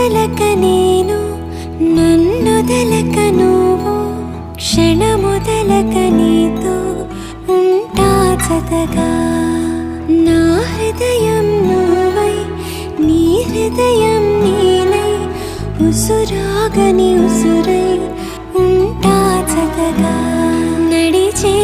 కదలక నేను నన్నొదలక నువ్వు క్షణమొదలక నీతో ఉంటా జతగా నా హృదయం నువ్వై నీ హృదయం నేనై ఉసురాగని ఉసురై ఉంటా జతగా నడిచే